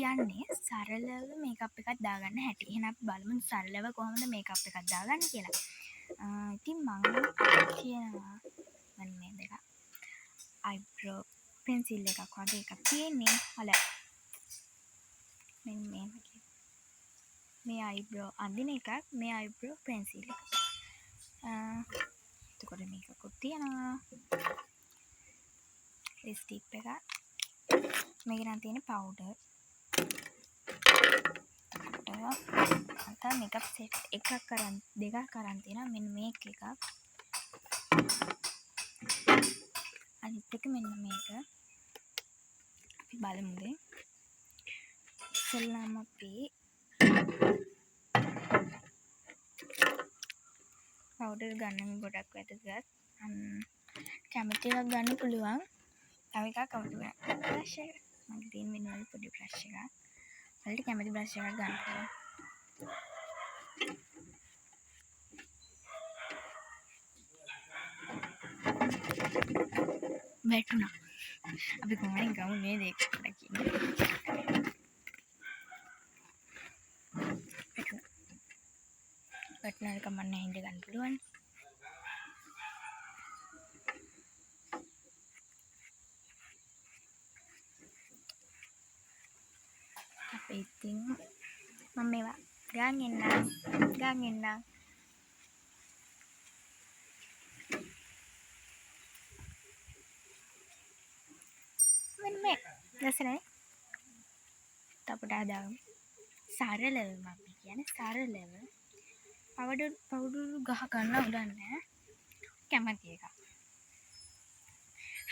කියන්නේ සරලව මේකප් එකක් දාගන්න හැටි. එහෙනම් අපි බලමු සරලව කොහොමද මේකප් එකක් දාගන්නේ කියලා. ඉතින් මම කියනවා මෙන්න මේ දෙක. eyebrow pencil එකක් වගේ එකක් තියෙන්නේ. හොල මෙන්න මේ eyebrow අඳින එකක්, මේ eyebrow pencil එක. එතකොට මේකකුත් තියෙනවා. ලිප්ස්ටික් එක. මේක නම් තියෙන පවුඩර්. අතන මේකප් සෙට් එකක් කරන් දෙකක් කරන් තියෙනවා. මෙන්න මේක එකක්. අනිත් එක මෙන්න මේක. අපි බලමුද. ඉස්සෙල්ලාම අපි පවුඩර් ගන්න ගොඩක් වැදගත්. කැමති එකක් ගන්න පුළුවන්. තව එකක් කවුද බ්‍රෂ් එක. මගේ තියෙන මෙන්න පොඩි බ්‍රෂ් එකක්. ඔයාලට කැමති බ්‍රෂ් එකක් ගන්න පුළුවන්. වැටුණා. අපි කොහොමද ගමු නේද ඒක කියලා කියන්නේ. වැටුණා කමන්නේ හින්ද ගන්න පුළුවන්. අපි ඉතින් මම මේවා ගාන් එන්න මෙන්න මේ ලස්සනයි. තපට හදාගමු. සරලව මම කියන්නේ සරලව පවුඩර් ගහ ගන්න උදන්නේ කැමති එක.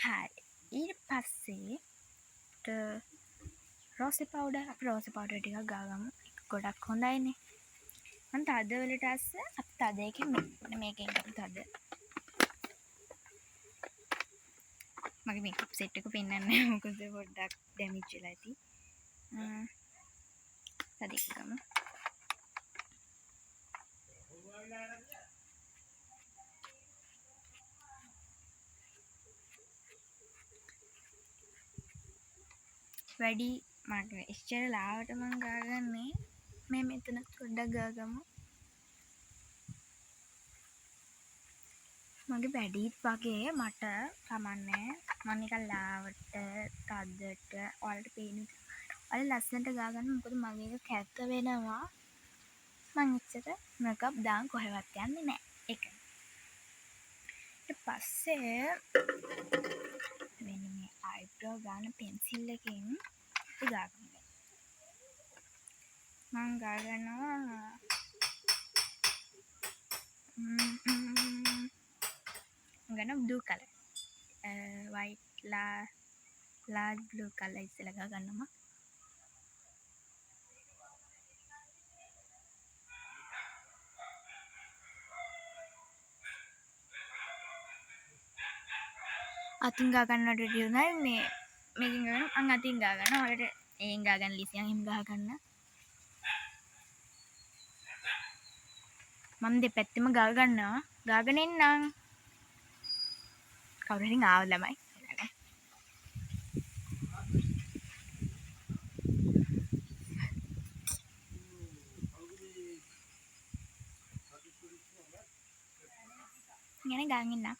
හරි. ඊට පස්සේ රෝසි පවුඩර් ටිකක් ගාගමු. ඒක ගොඩක් හොඳයිනේ. මම තද වලට අස්ස අපි තද එකෙන් මේකෙන් කරමු තද. මගේ මේකප් සෙට් එක පෙන්වන්නේ නැහැ. මොකද පොඩ්ඩක් ඩැමේජ් වෙලා ඇති. තද එකම. වැඩි මට එච්චර ලාවට මම ගාගන්නේ මේ මෙතන පොඩ්ඩක් ගාගමු. මගේ වැඩිත් වගේ මට කමන්නේ මම නිකන් ලාවට තදට ඔයාලට පේන ඔයාලා ලස්සනට ගාගන්න. මොකද මගේ එක කැත වෙනවා. මම ඉච්චර මේකප් දාන් කොහෙවත් යන්නේ නැහැ. ඒක. ඊට පස්සේ මෙන්න මේ eyebrow ගන්න pencil එකෙන් ගාගමු. මම ගාගන්නවා ගන්න blue color. white large blue color ඉස්සෙල්ලා ගාගන්නවා. අතින් ගා ගන්නට රියුනයි මේකෙන් ගන්න අන් අතින් ගා ගන්න. ඔයාලට ඒෙන් ගා ගන්න ලිසියන් එහෙම ගා ගන්න. මම දෙපැත්තෙම ගා ගන්නවා. ගාගෙන එන්නම්. කවුරු හරි ආව ළමයි. ඉങ്ങനെ ගාන් එන්නම්.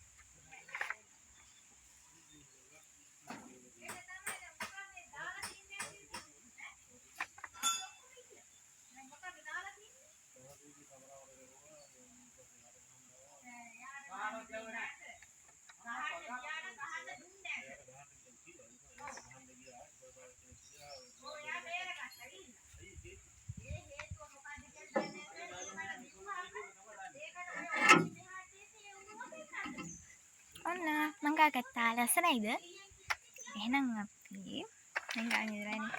ඔන්න මං ගාගත්තා. ලස්සනයිද? එහෙනම් අපි දැන් ගාන් ඉවරයිනේ.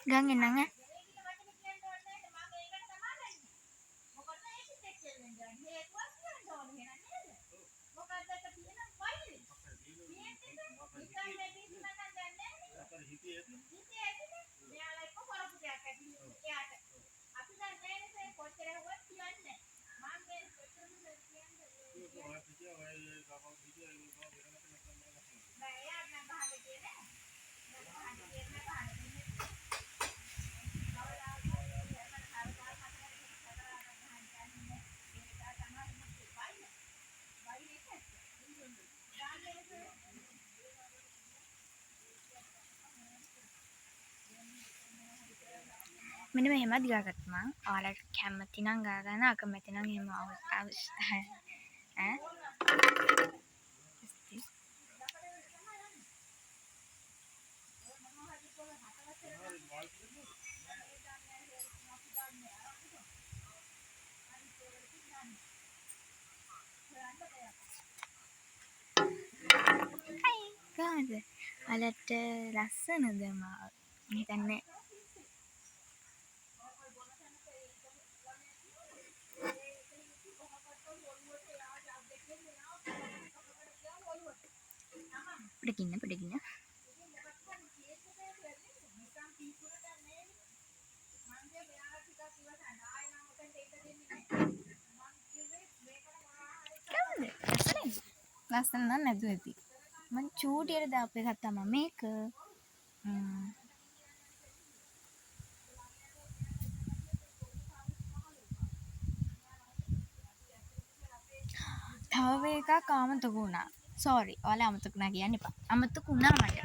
ගාන් එන්නම් ඈ. මෙන්න මෙහෙමත් ගාගත්ත මං. ඔයාලට කැමති නම් ගා ගන්න, අකමැති නම් එහෙම අවශ්‍ය ඈ. ගානද? ඔයාලට ලස්සනද මාව? මම හිතන්නේ පොඩකින්න. ලස්සන නම් නැතුව ඇති. මං චූටියට දාපු එකක් තමයි මේක. තව එකක් අමතක වුණා. සෝරි. ඔයාලා අමතක වුණා කියන්න එපා. අමතක වුණා මට.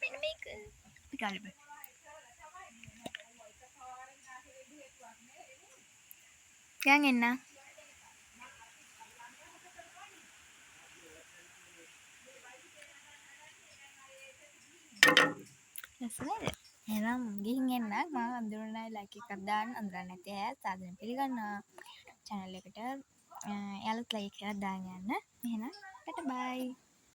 මෙන්න මේක. පිටාලෙ බෑ. දැන් එන්න. ලස්සනද? එහෙනම් ගිහින් එන්න. මම අඳුරන අය ලයික් එකක් දාන්න, අඳුරන්නේ නැති අය සාදරයෙන් පිළිගන්නවා. channel එකට එයාලත් ලයික් එකක් දාන්න යන්න. එහෙනම් ටටා බයි.